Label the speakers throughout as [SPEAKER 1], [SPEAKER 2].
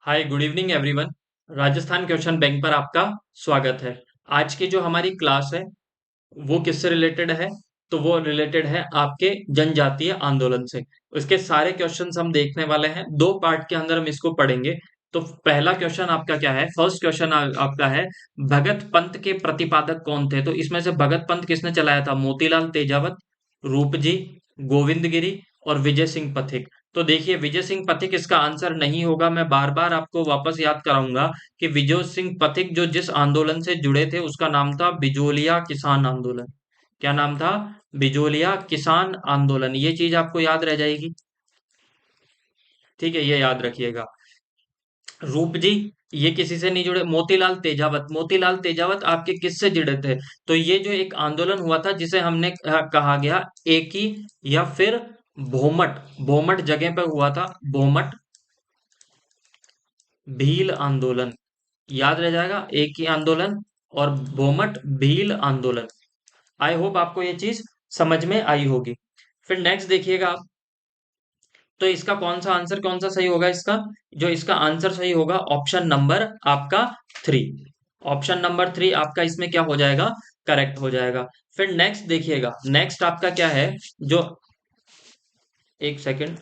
[SPEAKER 1] Hi good evening everyone. Rajasthan question bank पर आपका स्वागत है। आज की जो हमारी क्लास है वो किससे रिलेटेड है? तो वो रिलेटेड है आपके जनजातीय आंदोलन से। उसके सारे क्वेश्चंस हम देखने वाले हैं, दो पार्ट के अंदर हम इसको पढ़ेंगे। तो पहला क्वेश्चन आपका क्या है? फर्स्ट क्वेश्चन आपका है, भगत पंथ के प्रतिपादक कौन थे? तो इसमें से भगत पंथ किसने चलाया था? मोतीलाल तेजावत, रूपजी, गोविंदगिरी और विजय सिंह पथिक। तो देखिए, विजय सिंह पथिक इसका आंसर नहीं होगा। मैं बार बार आपको वापस याद कराऊंगा कि विजय सिंह पथिक जो जिस आंदोलन से जुड़े थे उसका नाम था बिजोलिया किसान आंदोलन। क्या नाम था? बिजोलिया किसान आंदोलन। ये चीज आपको याद रह जाएगी। ठीक है, ये याद रखिएगा। रूप जी, ये किसी से नहीं जुड़े। मोतीलाल तेजावत, मोतीलाल तेजावत आपके किससे जुड़े थे? तो ये जो एक आंदोलन हुआ था जिसे हमने कहा गया एकी या फिर भोमट, भोमट जगह पे हुआ था। भोमट भील आंदोलन, याद रह जाएगा। एक ही आंदोलन और भोमट भील आंदोलन। आई होप आपको ये चीज समझ में आई होगी। फिर नेक्स्ट देखिएगा आप। तो इसका कौन सा आंसर, कौन सा सही होगा इसका? जो इसका आंसर सही होगा ऑप्शन नंबर आपका 3। ऑप्शन नंबर 3 आपका इसमें क्या हो जाएगा? करेक्ट हो जाएगा। फिर नेक्स्ट देखिएगा, नेक्स्ट आपका क्या है? जो, एक सेकंड,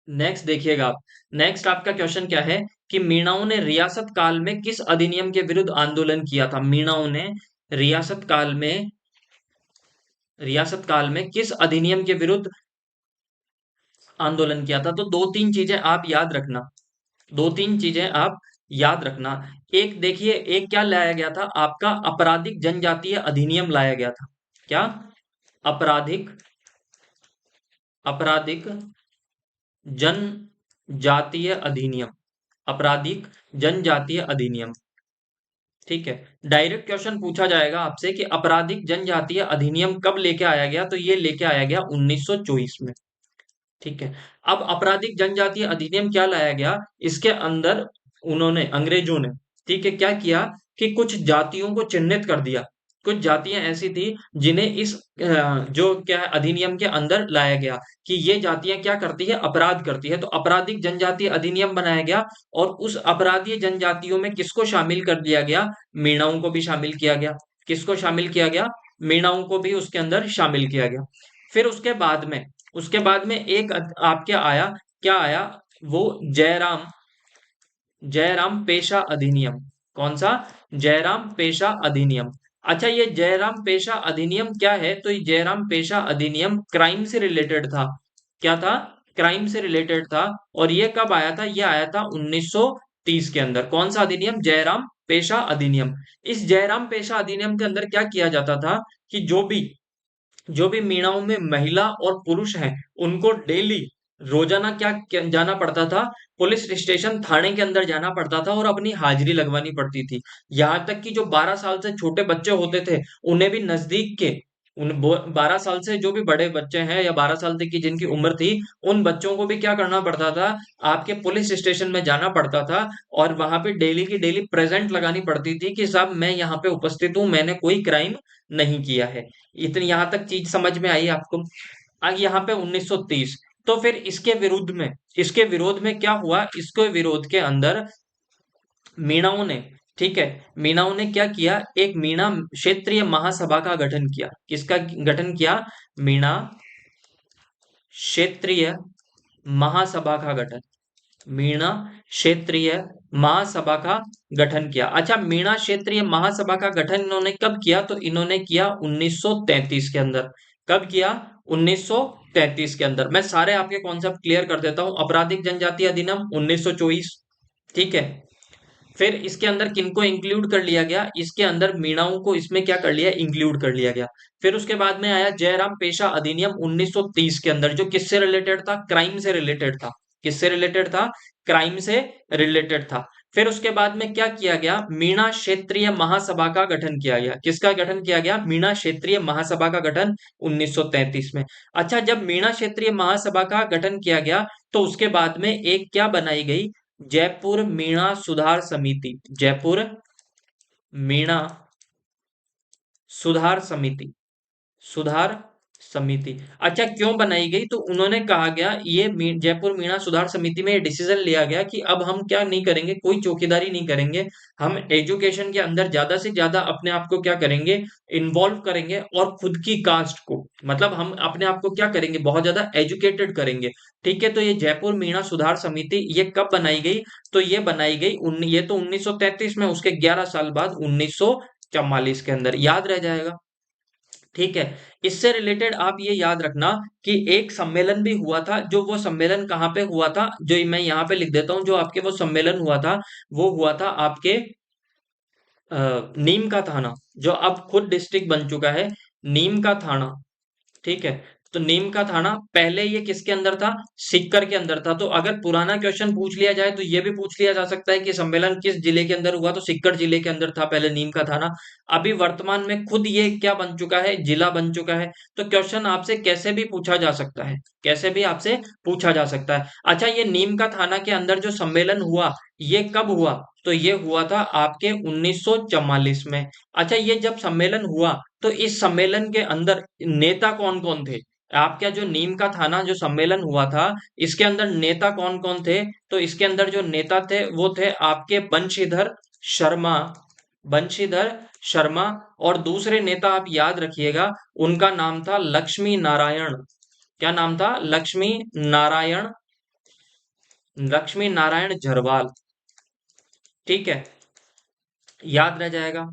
[SPEAKER 1] नेक्स्ट देखिएगा आप। नेक्स्ट आपका क्वेश्चन क्या है कि मीणाओं ने रियासत काल में किस अधिनियम के विरुद्ध आंदोलन किया था? मीणाओं ने रियासत काल में, रियासत काल में किस अधिनियम के विरुद्ध आंदोलन किया था? तो दो तीन चीजें आप याद रखना, दो तीन चीजें आप याद रखना। एक देखिए, एक क्या लाया गया था आपका? आपराधिक जनजातीय अधिनियम लाया गया था। क्या? आपराधिक, आपराधिक जनजातीय अधिनियम, आपराधिक जनजातीय अधिनियम। ठीक है। डायरेक्ट क्वेश्चन पूछा जाएगा आपसे कि आपराधिक जनजातीय अधिनियम कब लेके आया गया? तो ये लेके आया गया 1924 में। ठीक है। अब आपराधिक जनजातीय अधिनियम क्या लाया गया? इसके अंदर उन्होंने, अंग्रेजों ने, ठीक है, क्या किया कि कुछ जातियों को चिन्हित कर दिया। कुछ जातियां ऐसी थी जिन्हें इस जो क्या है अधिनियम के अंदर लाया गया कि ये जातियां क्या करती है? अपराध करती है। तो आपराधिक जनजातीय अधिनियम बनाया गया और उस अपराधीय जनजातियों में किसको शामिल कर दिया गया? मीणाओं को भी शामिल किया गया। किसको शामिल किया गया? मीणाओं को भी उसके अंदर शामिल किया गया। फिर उसके बाद में एक आपके आया, क्या आया? वो जयराम, जयराम पेशा अधिनियम। कौन सा? जयराम पेशा अधिनियम। अच्छा, ये जयराम पेशा अधिनियम क्या है? तो ये जयराम पेशा अधिनियम क्राइम से रिलेटेड था। क्या था? क्राइम से रिलेटेड था। और ये कब आया था? ये आया था 1930 के अंदर। कौन सा अधिनियम? जयराम पेशा अधिनियम। इस जयराम पेशा अधिनियम के अंदर क्या किया जाता था कि जो भी मीणाओं में महिला और पुरुष हैं उनको डेली, रोजाना क्या जाना पड़ता था? पुलिस स्टेशन, थाने के अंदर जाना पड़ता था और अपनी हाजिरी लगवानी पड़ती थी। यहाँ तक कि जो 12 साल से छोटे बच्चे होते थे उन्हें भी नजदीक के, 12 साल से जो भी बड़े बच्चे हैं या 12 साल तक की जिनकी उम्र थी, उन बच्चों को भी क्या करना पड़ता था? आपके पुलिस स्टेशन में जाना पड़ता था और वहां पे डेली की डेली प्रेजेंट लगानी पड़ती थी कि साहब मैं यहाँ पे उपस्थित हूँ, मैंने कोई क्राइम नहीं किया है। इतनी यहां तक चीज समझ में आई आपको? आगे यहाँ पे 1930। तो फिर इसके विरोध में क्या हुआ? इसके विरोध के अंदर मीणाओं ने, ठीक है, मीणाओं ने क्या किया? एक मीणा क्षेत्रीय महासभा का गठन किया। किसका गठन किया? मीणा क्षेत्रीय महासभा का गठन, मीणा क्षेत्रीय महासभा का गठन किया। अच्छा, मीणा क्षेत्रीय महासभा का गठन इन्होंने कब किया? तो इन्होंने किया 1933 के अंदर। कब किया? 1933 के अंदर। मैं सारे आपके कॉन्सेप्ट क्लियर कर देता हूं। आपराधिक जनजातीय अधिनियम 1924, ठीक है। फिर इसके अंदर किनको इंक्लूड कर लिया गया? इसके अंदर मीणाओं को इसमें क्या कर लिया? इंक्लूड कर लिया गया। फिर उसके बाद में आया जयराम पेशा अधिनियम 1930 के अंदर, जो किससे रिलेटेड था? क्राइम से रिलेटेड था। किससे रिलेटेड था? क्राइम से रिलेटेड था। फिर उसके बाद में क्या किया गया? मीणा क्षेत्रीय महासभा का गठन किया गया। किसका गठन किया गया? मीणा क्षेत्रीय महासभा का गठन 1933 में। अच्छा, जब मीणा क्षेत्रीय महासभा का गठन किया गया तो उसके बाद में एक क्या बनाई गई? जयपुर मीणा सुधार समिति। जयपुर मीणा सुधार समिति, सुधार समिति। अच्छा, क्यों बनाई गई? तो उन्होंने कहा गया, ये जयपुर मीणा सुधार समिति में ये डिसीजन लिया गया कि अब हम क्या नहीं करेंगे, कोई चौकीदारी नहीं करेंगे। हम एजुकेशन के अंदर ज्यादा से ज्यादा अपने आप को क्या करेंगे, इन्वॉल्व करेंगे, और खुद की कास्ट को, मतलब हम अपने आप को क्या करेंगे, बहुत ज्यादा एजुकेटेड करेंगे। ठीक है, तो ये जयपुर मीणा सुधार समिति ये कब बनाई गई? तो ये बनाई गई ये तो 1933 में, उसके 11 साल बाद 1944 के अंदर, याद रह जाएगा। ठीक है, इससे रिलेटेड आप ये याद रखना कि एक सम्मेलन भी हुआ था, जो वो सम्मेलन कहाँ पे हुआ था, जो मैं यहाँ पे लिख देता हूँ, जो आपके वो सम्मेलन हुआ था, वो हुआ था आपके नीम का थाना, जो अब खुद डिस्ट्रिक्ट बन चुका है, नीम का थाना। ठीक है, तो नीम का थाना पहले ये किसके अंदर था? सीकर के अंदर था। तो अगर पुराना क्वेश्चन पूछ लिया जाए तो ये भी पूछ लिया जा सकता है कि सम्मेलन किस जिले के अंदर हुआ, तो सीकर जिले के अंदर था पहले नीम का थाना। अभी वर्तमान में खुद ये क्या बन चुका है, जिला बन चुका है। तो क्वेश्चन आपसे कैसे भी पूछा जा सकता है, कैसे भी आपसे पूछा जा सकता है। अच्छा, ये नीम का थाना के अंदर जो सम्मेलन हुआ, ये कब हुआ? तो ये हुआ था आपके 1944 में। अच्छा, ये जब सम्मेलन हुआ, तो इस सम्मेलन के अंदर नेता कौन कौन थे? आपका जो नीम का थाना जो सम्मेलन हुआ था, इसके अंदर नेता कौन कौन थे? तो इसके अंदर जो नेता थे वो थे आपके बंशीधर शर्मा, बंशीधर शर्मा। और दूसरे नेता आप याद रखिएगा, उनका नाम था लक्ष्मी नारायण। क्या नाम था? लक्ष्मी नारायण, लक्ष्मी नारायण झरवाल। ठीक है, याद रह जाएगा।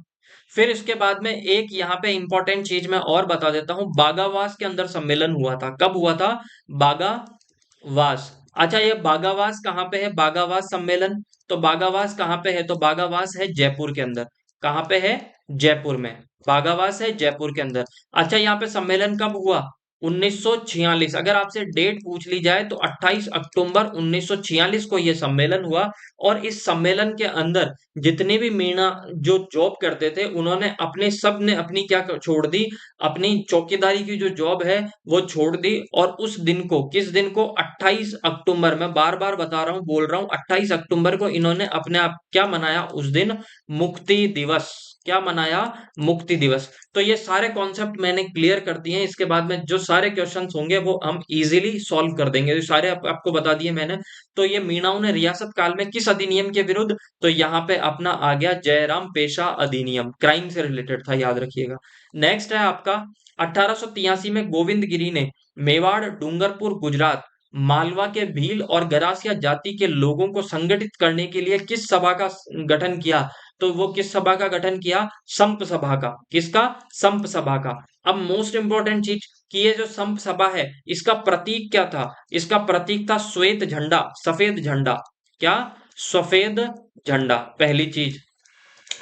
[SPEAKER 1] फिर इसके बाद में एक यहाँ पे इंपॉर्टेंट चीज मैं और बता देता हूँ, बागावास के अंदर सम्मेलन हुआ था। कब हुआ था? बागावास। अच्छा, ये बागावास कहाँ पे है? बागावास सम्मेलन, तो बागावास कहाँ पे है? तो बागावास है जयपुर के अंदर। कहाँ पे है? जयपुर में। बागावास है जयपुर के अंदर। अच्छा, यहाँ पे सम्मेलन कब हुआ? 1946। अगर आपसे डेट पूछ ली जाए तो 28 अक्टूबर 1946 को यह सम्मेलन हुआ। और इस सम्मेलन के अंदर जितने भी मीणा जो जॉब करते थे, उन्होंने अपने सब ने अपनी क्या छोड़ दी, अपनी चौकीदारी की जो जॉब है वो छोड़ दी। और उस दिन को, किस दिन को? 28 अक्टूबर, मैं बार बार बता रहा हूँ, बोल रहा हूँ, 28 अक्टूबर को इन्होंने अपने आप क्या मनाया उस दिन? मुक्ति दिवस। क्या मनाया? मुक्ति दिवस। तो ये सारे कॉन्सेप्ट मैंने क्लियर कर दिए हैं। इसके बाद में जो सारे क्वेश्चंस होंगे वो हम इजीली सॉल्व कर देंगे, ये सारे आपको बता दिए मैंने। तो ये मीणाओं ने रियासत काल में किस अधिनियम के विरुद्ध? तो यहाँ पे अपना आ गया जयराम पेशा अधिनियम, क्राइम से रिलेटेड था, याद रखिएगा। नेक्स्ट है आपका 1883 में गोविंद गिरी ने मेवाड़, डूंगरपुर, गुजरात, मालवा के भील और गरासिया जाति के लोगों को संगठित करने के लिए किस सभा का गठन किया? तो वो किस सभा का गठन किया? संप सभा का। किसका? संप सभा का। अब मोस्ट इंपॉर्टेंट चीज कि ये जो संप सभा है, इसका प्रतीक क्या था? इसका प्रतीक था श्वेत झंडा, सफेद झंडा। क्या? सफेद झंडा, पहली चीज।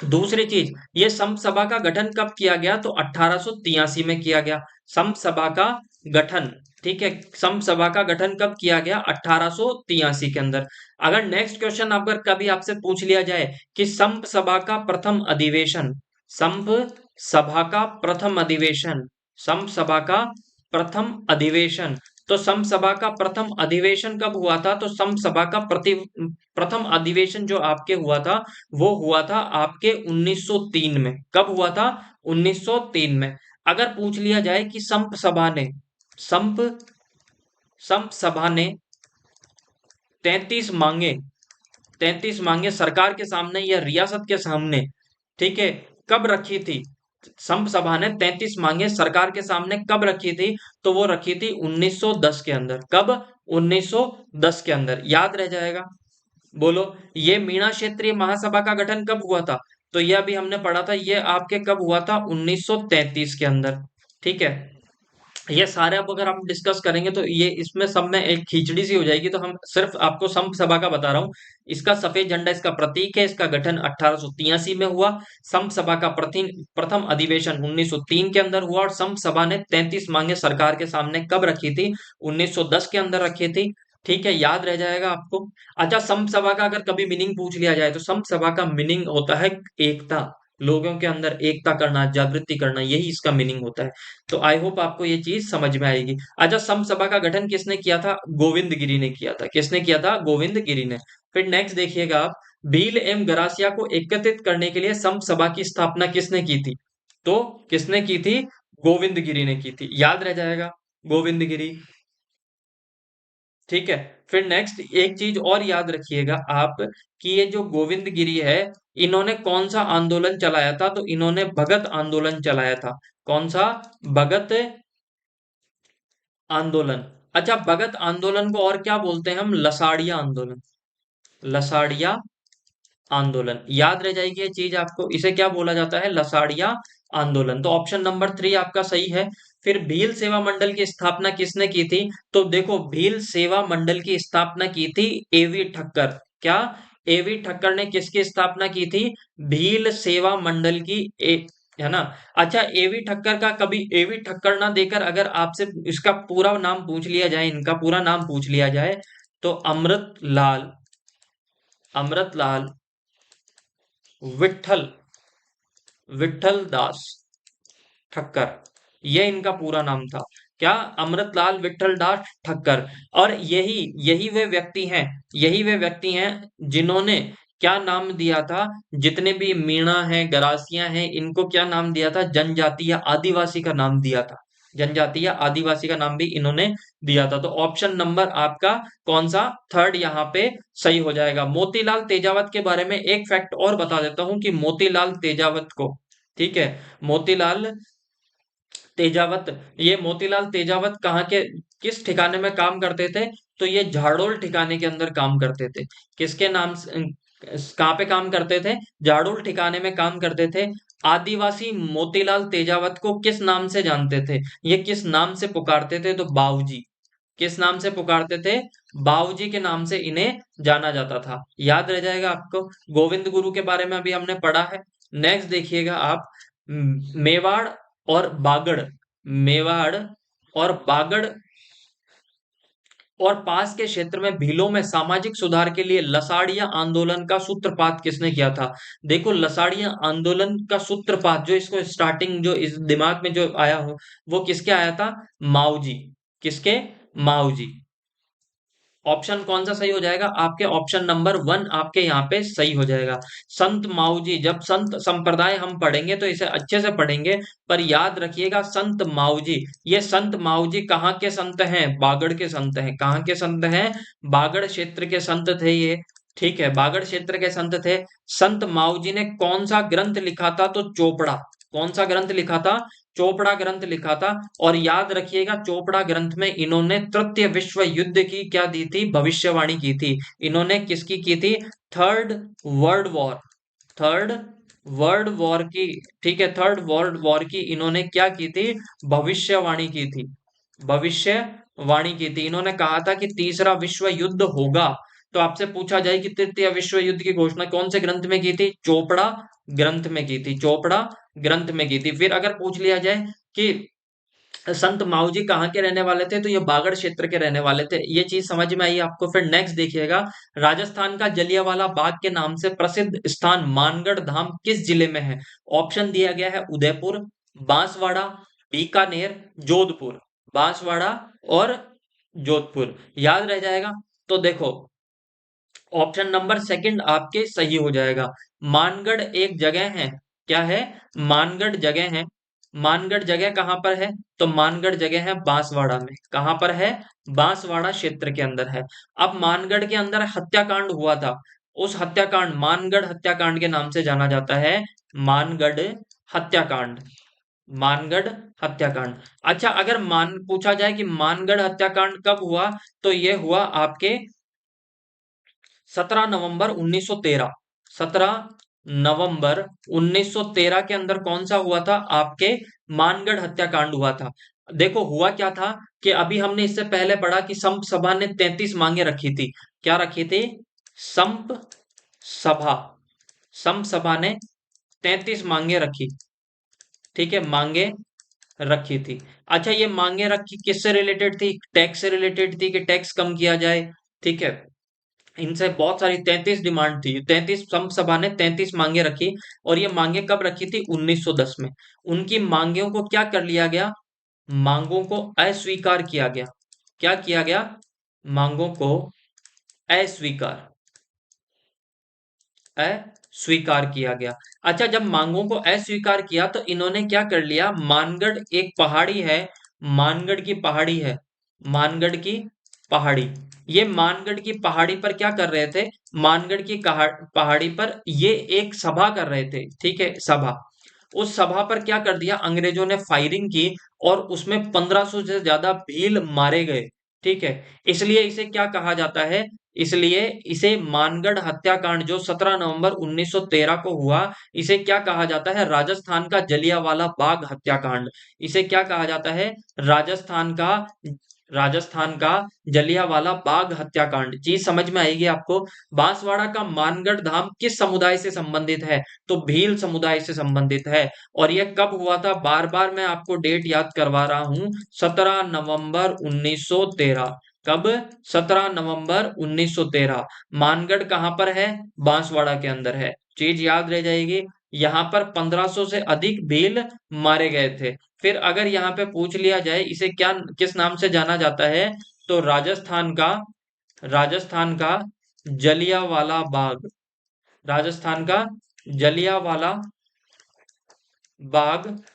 [SPEAKER 1] दूसरी चीज, ये संप सभा का गठन कब किया गया? तो 1883 में किया गया संप सभा का गठन। ठीक है, संप सभा का गठन कब किया गया? 1883 के अंदर। अगर नेक्स्ट क्वेश्चन अगर कभी आपसे पूछ लिया जाए कि संप सभा का प्रथम अधिवेशन, संप सभा का प्रथम अधिवेशन, संप सभा का प्रथम अधिवेशन, तो संप सभा का प्रथम अधिवेशन कब हुआ था? तो संप सभा का प्रथम अधिवेशन जो आपके हुआ था, वो हुआ था आपके 1903 में। कब हुआ था? 1903 में। अगर पूछ लिया जाए कि संप संप सभा ने 33 मांगे, 33 मांगे सरकार के सामने या रियासत के सामने, ठीक है, कब रखी थी? संप सभा ने 33 मांगे सरकार के सामने कब रखी थी? तो वो रखी थी 1910 के अंदर। कब? 1910 के अंदर, याद रह जाएगा। बोलो, ये मीणा क्षेत्रीय महासभा का गठन कब हुआ था? तो ये अभी हमने पढ़ा था, ये आपके कब हुआ था? 1933 के अंदर। ठीक है, ये सारे अब अगर हम डिस्कस करेंगे तो ये इसमें सब में एक खिचड़ी सी हो जाएगी, तो हम सिर्फ आपको संप सभा का बता रहा हूँ। इसका सफेद झंडा इसका प्रतीक है। इसका गठन 1883 में हुआ। संप सभा का प्रथम अधिवेशन 1903 के अंदर हुआ। और संप सभा ने 33 मांगे सरकार के सामने कब रखी थी? 1910 के अंदर रखी थी। ठीक है, याद रह जाएगा आपको। अच्छा, संप सभा का अगर कभी मीनिंग पूछ लिया जाए तो संप सभा का मीनिंग होता है एकता, लोगों के अंदर एकता करना, जागृति करना, यही इसका मीनिंग होता है। तो आई होप आपको ये चीज समझ में आएगी। अच्छा, संप सभा का गठन किसने किया था? गोविंद गिरी ने किया था। किसने किया था? गोविंद गिरी ने। फिर नेक्स्ट देखिएगा आप, भील एवं गरासिया को एकत्रित करने के लिए संप सभा की स्थापना किसने की थी? तो किसने की थी? गोविंदगिरी ने की थी, याद रह जाएगा, गोविंदगिरी। ठीक है। फिर नेक्स्ट एक चीज और याद रखिएगा आप, कि ये जो गोविंदगिरी है, इन्होंने कौन सा आंदोलन चलाया था, तो इन्होंने भगत आंदोलन चलाया था। कौन सा? भगत आंदोलन। अच्छा, भगत आंदोलन को और क्या बोलते हैं हम? लसाड़िया आंदोलन। लसाड़िया आंदोलन, याद रह जाएगी ये चीज आपको, इसे क्या बोला जाता है? लसाड़िया आंदोलन। तो ऑप्शन नंबर 3 आपका सही है। फिर भील सेवा मंडल की स्थापना किसने की थी? तो देखो, भील सेवा मंडल की स्थापना की थी एवी ठक्कर। क्या? एवी ठक्कर ने किसकी स्थापना की थी? भील सेवा मंडल की, है ना। अच्छा, एवी ठक्कर का कभी एवी ठक्कर ना देकर अगर आपसे इसका पूरा नाम पूछ लिया जाए, इनका पूरा नाम पूछ लिया जाए, तो अमृतलाल विठल विठल दास ठक्कर, ये इनका पूरा नाम था। क्या? अमृतलाल विठल दास ठक्कर। और यही यही वे व्यक्ति हैं, यही वे व्यक्ति हैं जिन्होंने क्या नाम दिया था? जितने भी मीणा हैं, गरासियां हैं, इनको क्या नाम दिया था? जनजातीय आदिवासी का नाम दिया था। जनजातीय आदिवासी का नाम भी इन्होंने दिया था। तो ऑप्शन नंबर आपका कौन सा? थर्ड यहाँ पे सही हो जाएगा। मोतीलाल तेजावत के बारे में एक फैक्ट और बता देता हूं, कि मोतीलाल तेजावत को, ठीक है, मोतीलाल तेजावत, ये मोतीलाल तेजावत कहाँ के, किस ठिकाने में काम करते थे? तो ये झाड़ोल ठिकाने के अंदर काम करते थे। किसके नाम से, कहाँ पे काम करते थे? झाड़ोल ठिकाने में काम करते थे। आदिवासी मोतीलाल तेजावत को किस नाम से जानते थे? ये किस नाम से पुकारते थे? तो बाबूजी। किस नाम से पुकारते थे? बाबूजी के नाम से इन्हें जाना जाता था। याद रह जाएगा आपको। गोविंद गुरु के बारे में अभी हमने पढ़ा है। नेक्स्ट देखिएगा आप, मेवाड़ और बागड़, मेवाड़ और बागड़ और पास के क्षेत्र में भीलों में सामाजिक सुधार के लिए लसाड़िया आंदोलन का सूत्रपात किसने किया था? देखो, लसाड़िया आंदोलन का सूत्रपात, जो इसको स्टार्टिंग जो इस दिमाग में जो आया हो, वो किसके आया था? माऊजी। किसके? माऊजी। ऑप्शन कौन सा सही हो जाएगा? आपके ऑप्शन नंबर 1 आपके यहाँ पे सही हो जाएगा। संत माऊजी, जब संत संप्रदाय हम पढ़ेंगे तो इसे अच्छे से पढ़ेंगे, पर याद रखिएगा संत माऊजी, ये संत माऊजी कहाँ के संत हैं? बागड़ के संत हैं। कहाँ के संत हैं? बागड़ क्षेत्र के संत थे ये। ठीक है, बागड़ क्षेत्र के संत थे। संत माऊजी ने कौन सा ग्रंथ लिखा था? तो चोपड़ा। कौन सा ग्रंथ लिखा था? चोपड़ा ग्रंथ लिखा था। और याद रखिएगा, चोपड़ा ग्रंथ में इन्होंने तृतीय विश्व युद्ध की क्या दी थी? भविष्यवाणी की थी। इन्होंने किसकी की थी? Third world war. Third world war की, ठीक है, थर्ड वर्ल्ड वॉर की इन्होंने क्या की थी? भविष्यवाणी की थी। भविष्यवाणी की थी। इन्होंने कहा था कि तीसरा विश्व युद्ध होगा। तो आपसे पूछा जाए कि तृतीय विश्व युद्ध की घोषणा कौन से ग्रंथ में की थी? चोपड़ा ग्रंथ में की थी। चोपड़ा ग्रंथ में की थी। फिर अगर पूछ लिया जाए कि संत माऊजी कहाँ के रहने वाले थे, तो ये बागड़ क्षेत्र के रहने वाले थे। ये चीज समझ में आई आपको। फिर नेक्स्ट देखिएगा, राजस्थान का जलियांवाला बाग के नाम से प्रसिद्ध स्थान मानगढ़ धाम किस जिले में है? ऑप्शन दिया गया है उदयपुर, बांसवाड़ा, बीकानेर, जोधपुर। बांसवाड़ा और जोधपुर, याद रह जाएगा। तो देखो, ऑप्शन नंबर सेकंड आपके सही हो जाएगा। मानगढ़ एक जगह है। क्या है? मानगढ़ जगह है। मानगढ़ जगह कहां पर है? तो मानगढ़ जगह है बांसवाड़ा में। कहां पर है? बांसवाड़ा क्षेत्र के अंदर है। अब मानगढ़ के अंदर हत्याकांड हुआ था। उस हत्याकांड, मानगढ़ हत्याकांड के नाम से जाना जाता है। मानगढ़ हत्याकांड। मानगढ़ हत्याकांड। अच्छा, अगर मान पूछा जाए कि मानगढ़ हत्याकांड कब हुआ, तो यह हुआ आपके 17 नवंबर 1913। 17 नवंबर 1913 के अंदर कौन सा हुआ था? आपके मानगढ़ हत्याकांड हुआ था। देखो, हुआ क्या था कि अभी हमने इससे पहले पढ़ा कि संप सभा ने 33 मांगे रखी थी। क्या रखी थी? संप सभा। संप सभा ने 33 मांगे रखी। ठीक है, मांगे रखी थी। अच्छा, ये मांगे रखी किससे रिलेटेड थी? टैक्स से रिलेटेड थी, कि टैक्स कम किया जाए। ठीक है, इनसे बहुत सारी 33 डिमांड थी। 33 संघ सभा ने 33 मांगे रखी। और ये मांगे कब रखी थी? 1910 में। उनकी मांगों को क्या कर लिया गया? मांगों को अस्वीकार किया गया। क्या किया गया? मांगों को अस्वीकार स्वीकार किया गया। अच्छा, जब मांगों को अस्वीकार किया तो इन्होंने क्या कर लिया, मानगढ़ एक पहाड़ी है, मानगढ़ की पहाड़ी है, मानगढ़ की पहाड़ी, ये मानगढ़ की पहाड़ी पर क्या कर रहे थे, मानगढ़ की पहाड़ी पर ये एक सभा कर रहे थे, ठीक है, सभा। उस सभा पर क्या कर दिया, अंग्रेजों ने फायरिंग की और उसमें 1500 से ज्यादा भील मारे गए, ठीक है। इसलिए इसे क्या कहा जाता है, इसलिए इसे मानगढ़ हत्याकांड जो 17 नवंबर 1913 को हुआ, इसे क्या कहा जाता है, राजस्थान का जलियांवाला बाग हत्याकांड। इसे क्या कहा जाता है, राजस्थान का राजस्थान का जलियांवाला बाग हत्याकांड। चीज समझ में आएगी आपको। बांसवाड़ा का मानगढ़ धाम किस समुदाय से संबंधित है, तो भील समुदाय से संबंधित है। और यह कब हुआ था, बार बार मैं आपको डेट याद करवा रहा हूं, 17 नवंबर 1913। कब, 17 नवंबर 1913। मानगढ़ कहां पर है, बांसवाड़ा के अंदर है। चीज याद रह जाएगी। यहां पर 1500 से अधिक भील मारे गए थे। फिर अगर यहाँ पे पूछ लिया जाए इसे क्या, किस नाम से जाना जाता है, तो राजस्थान का जलियांवाला बाग, राजस्थान का जलियांवाला बाग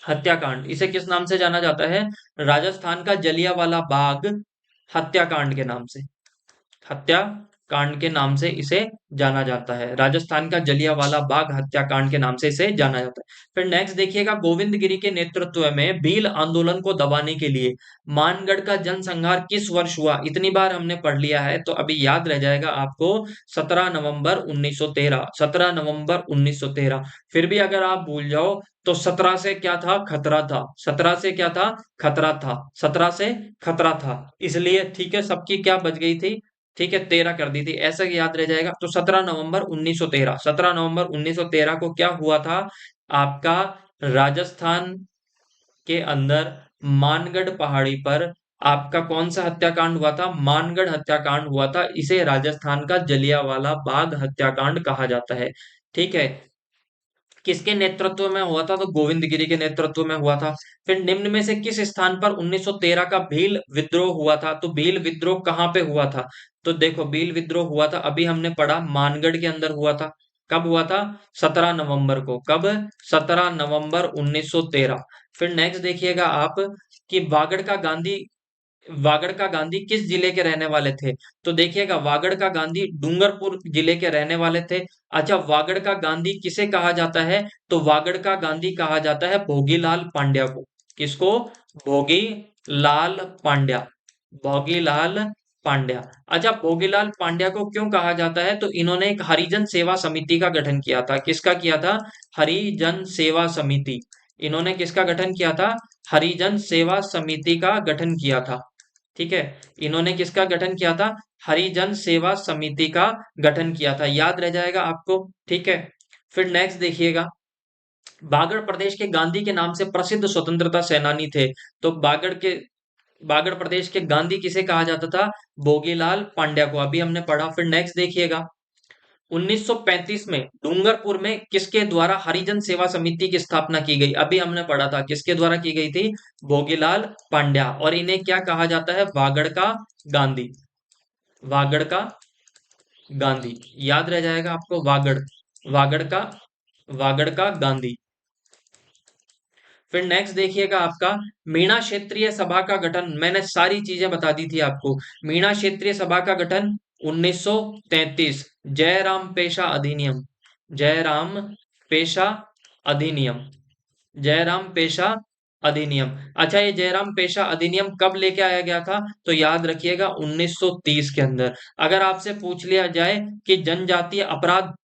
[SPEAKER 1] हत्याकांड, इसे किस नाम से जाना जाता है, राजस्थान का जलियांवाला बाग हत्याकांड के नाम से, हत्याकांड के नाम से इसे जाना जाता है। राजस्थान का जलियांवाला बाग हत्याकांड के नाम से इसे जाना जाता है। फिर नेक्स्ट देखिएगा, गोविंद गिरी के नेतृत्व में भील आंदोलन को दबाने के लिए मानगढ़ का जनसंहार किस वर्ष हुआ, इतनी बार हमने पढ़ लिया है तो अभी याद रह जाएगा आपको, 17 नवंबर 1913, 17 नवंबर 1913। फिर भी अगर आप भूल जाओ तो 17 से क्या था, खतरा था, 17 से क्या था, खतरा था, 17 से खतरा था, इसलिए ठीक है, सबकी क्या बच गई थी, ठीक है, 13 कर दी थी, ऐसा याद रह जाएगा। तो 17 नवंबर 1913, 17 नवंबर 1913 को क्या हुआ था आपका, राजस्थान के अंदर मानगढ़ पहाड़ी पर आपका कौन सा हत्याकांड हुआ था, मानगढ़ हत्याकांड हुआ था। इसे राजस्थान का जलियांवाला बाग हत्याकांड कहा जाता है, ठीक है। किसके नेतृत्व में हुआ था, तो गोविंद गिरी के नेतृत्व में हुआ था। फिर निम्न में से किस स्थान पर 1913 का भील विद्रोह हुआ था, तो भील विद्रोह कहां पे हुआ था, तो देखो भील विद्रोह हुआ था, अभी हमने पढ़ा मानगढ़ के अंदर हुआ था। कब हुआ था, 17 नवंबर को, कब, 17 नवंबर 1913। फिर नेक्स्ट देखिएगा आप कि वागड़ का गांधी किस जिले के रहने वाले थे, तो देखिएगा वागड़ का गांधी डूंगरपुर जिले के रहने वाले थे। अच्छा, वागड़ का गांधी किसे कहा जाता है, तो वागड़ का गांधी कहा जाता है भोगीलाल पांड्या को। किसको, भोगीलाल पांड्या, भोगीलाल पांड्या। अच्छा, भोगीलाल पांड्या को क्यों कहा जाता है, तो इन्होंने एक हरिजन सेवा समिति का गठन किया था। किसका किया था, हरिजन सेवा समिति। इन्होंने किसका गठन किया था, हरिजन सेवा समिति का गठन किया था, ठीक है। इन्होंने किसका गठन किया था, हरिजन सेवा समिति का गठन किया था, याद रह जाएगा आपको, ठीक है। फिर नेक्स्ट देखिएगा, बागड़ प्रदेश के गांधी के नाम से प्रसिद्ध स्वतंत्रता सेनानी थे, तो बागड़ प्रदेश के गांधी किसे कहा जाता था, भोगीलाल पांड्या को, अभी हमने पढ़ा। फिर नेक्स्ट देखिएगा, 1935 में डूंगरपुर में किसके द्वारा हरिजन सेवा समिति की स्थापना की गई, अभी हमने पढ़ा था किसके द्वारा की गई थी, भोगीलाल पांड्या। और इन्हें क्या कहा जाता है, वागड़ का गांधी, वागड़ का गांधी, याद रह जाएगा आपको, वागड़, वागड़ का वागड़ का गांधी। फिर नेक्स्ट देखिएगा आपका, मीणा क्षेत्रीय सभा का गठन, मैंने सारी चीजें बता दी थी आपको। मीणा क्षेत्रीय सभा का गठन 1933, जयराम पेशा अधिनियम, जयराम पेशा अधिनियम, जयराम पेशा अधिनियम। अच्छा, ये जयराम पेशा अधिनियम कब लेके आया गया था, तो याद रखिएगा 1930 के अंदर। अगर आपसे पूछ लिया जाए कि जनजातीय अपराध,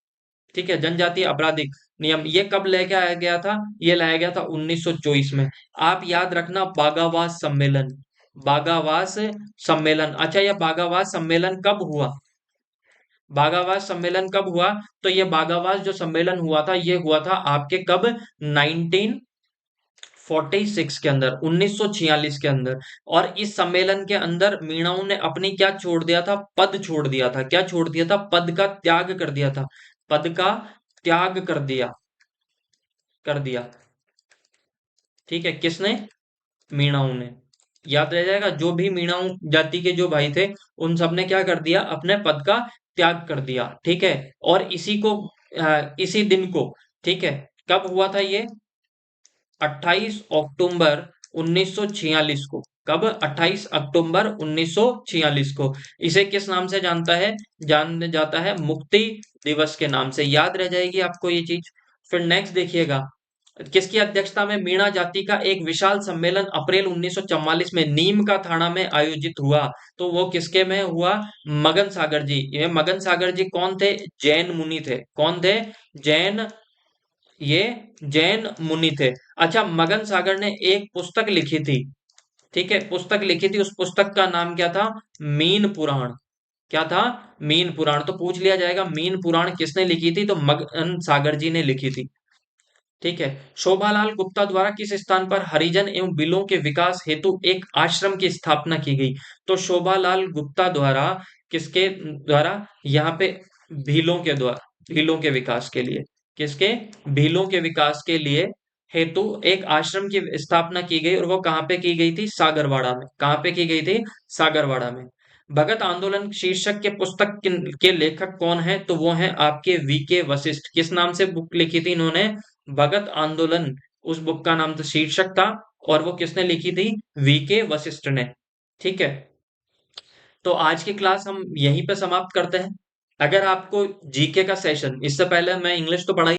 [SPEAKER 1] ठीक है, जनजातीय आपराधिक नियम ये कब लेके आया गया था, ये लाया गया था 1924 में। आप याद रखना, बागावास सम्मेलन, बागावास सम्मेलन। अच्छा, यह बागावास सम्मेलन कब हुआ, बागावास सम्मेलन कब हुआ, तो ये बागावास जो सम्मेलन हुआ था, ये हुआ था आपके कब, 1946 के अंदर, 1946 के अंदर। और इस सम्मेलन के अंदर मीणाओं ने अपनी क्या छोड़ दिया था, पद छोड़ दिया था, क्या छोड़ दिया था, पद का त्याग कर दिया था, पद का त्याग कर दिया, ठीक है, किसने, मीणाओं ने। याद रह जाएगा, जो भी मीणाओं जाति के जो भाई थे, उन सब ने क्या कर दिया, अपने पद का त्याग कर दिया। ठीक है, और इसी दिन को, ठीक है, कब हुआ था ये? 28 अक्टूबर 1946 को। कब? 28 अक्टूबर 1946 को। इसे किस नाम से जाना जाता है? मुक्ति दिवस के नाम से। याद रह जाएगी आपको ये चीज। फिर नेक्स्ट देखिएगा, किसकी अध्यक्षता में मीणा जाति का एक विशाल सम्मेलन अप्रैल 1944 में नीम का थाना में आयोजित हुआ? तो वो किसके में हुआ? मगन सागर जी। ये मगन सागर जी कौन थे? जैन मुनि थे। कौन थे? जैन, ये जैन मुनि थे। अच्छा, मगन सागर ने एक पुस्तक लिखी थी। ठीक है, पुस्तक लिखी थी, उस पुस्तक का नाम क्या था? मीन पुराण। क्या था? मीन पुराण। तो पूछ लिया जाएगा मीन पुराण किसने लिखी थी? तो मगन सागर जी ने लिखी थी। ठीक है। शोभालाल गुप्ता द्वारा किस स्थान पर हरिजन एवं बिलों के विकास हेतु एक आश्रम की स्थापना की गई? तो शोभालाल गुप्ता द्वारा, किसके द्वारा? यहाँ पे भीलों के द्वारा, भीलों के विकास के लिए। किसके? भीलों के विकास के लिए हेतु एक आश्रम की स्थापना की गई, और वो कहाँ पे की गई थी? सागरवाड़ा में। कहाँ पे की गई थी? सागरवाड़ा में। भगत आंदोलन शीर्षक के पुस्तक के लेखक कौन है? तो वो है आपके वीके वशिष्ठ। किस नाम से बुक लिखी थी इन्होंने? भगत आंदोलन, उस बुक का नाम तो शीर्षक था, और वो किसने लिखी थी? वीके वशिष्ठ ने। ठीक है, तो आज की क्लास हम यहीं पे समाप्त करते हैं। अगर आपको जीके का सेशन, इससे पहले मैं इंग्लिश तो पढ़ा ही